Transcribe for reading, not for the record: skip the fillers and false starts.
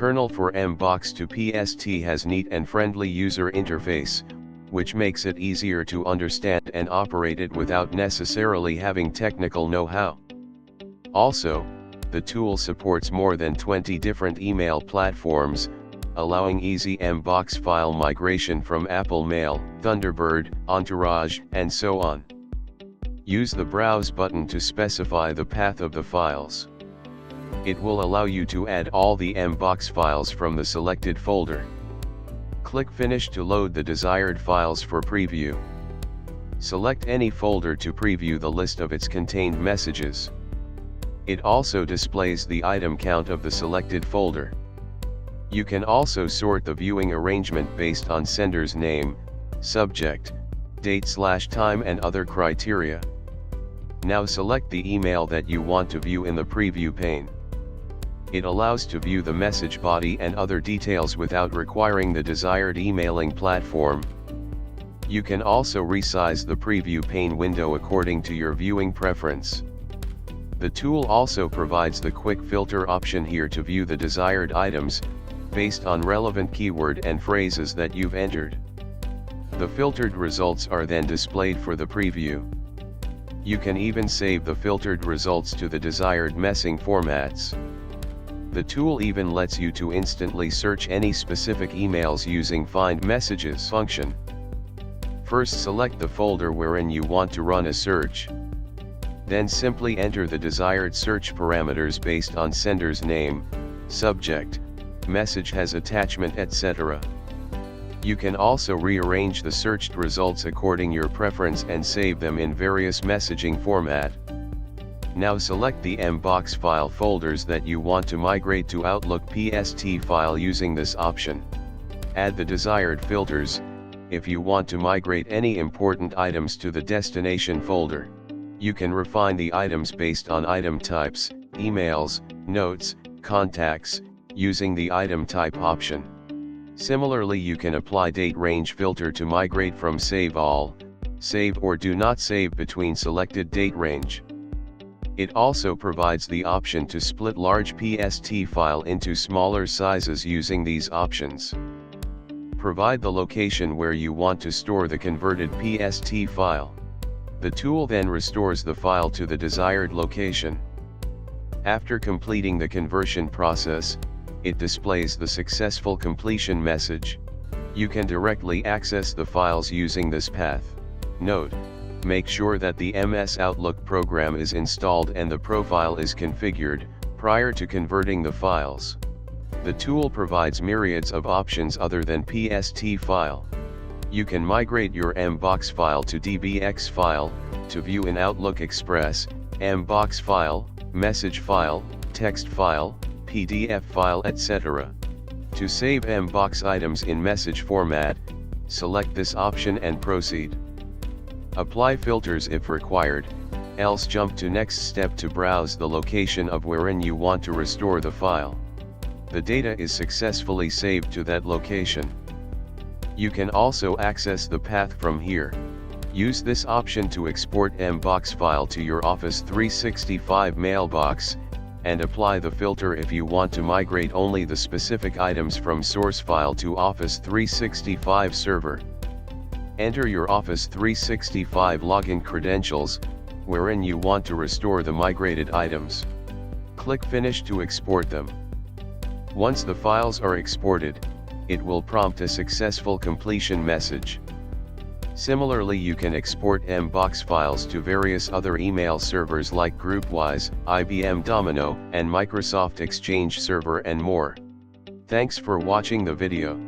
kernel for MBOX to PST has neat and friendly user interface, which makes it easier to understand and operate it without necessarily having technical know-how. Also, the tool supports more than 20 different email platforms, allowing easy MBOX file migration from Apple Mail, Thunderbird, Entourage, and so on. Use the Browse button to specify the path of the files. It will allow you to add all the MBOX files from the selected folder. Click Finish to load the desired files for preview. Select any folder to preview the list of its contained messages. It also displays the item count of the selected folder. You can also sort the viewing arrangement based on sender's name, subject, date/time and other criteria. Now select the email that you want to view in the preview pane. It allows to view the message body and other details without requiring the desired emailing platform. You can also resize the preview pane window according to your viewing preference. The tool also provides the quick filter option here to view the desired items, based on relevant keyword and phrases that you've entered. The filtered results are then displayed for the preview. You can even save the filtered results to the desired messaging formats. The tool even lets you to instantly search any specific emails using Find Messages function. First select the folder wherein you want to run a search. Then simply enter the desired search parameters based on sender's name, subject, message has attachment, etc. You can also rearrange the searched results according your preference and save them in various messaging format. Now select the MBOX file folders that you want to migrate to Outlook PST file using this option. Add the desired filters, if you want to migrate any important items to the destination folder. You can refine the items based on item types, emails, notes, contacts, using the item type option. Similarly, you can apply date range filter to migrate from Save All, Save or Do Not Save between selected date range. It also provides the option to split large PST file into smaller sizes using these options. Provide the location where you want to store the converted PST file. The tool then restores the file to the desired location. After completing the conversion process, it displays the successful completion message. You can directly access the files using this path. Note: make sure that the MS Outlook program is installed and the profile is configured, prior to converting the files. The tool provides myriads of options other than PST file. You can migrate your MBOX file to DBX file, to view in Outlook Express, MBOX file, message file, text file, PDF file, etc. To save MBOX items in message format, select this option and proceed. Apply filters if required, else jump to next step to browse the location of wherein you want to restore the file. The data is successfully saved to that location. You can also access the path from here. Use this option to export MBOX file to your Office 365 mailbox, and apply the filter if you want to migrate only the specific items from source file to Office 365 server. Enter your Office 365 login credentials, wherein you want to restore the migrated items. Click Finish to export them. Once the files are exported, it will prompt a successful completion message. Similarly, you can export MBOX files to various other email servers like GroupWise, IBM Domino, and Microsoft Exchange Server and more. Thanks for watching the video.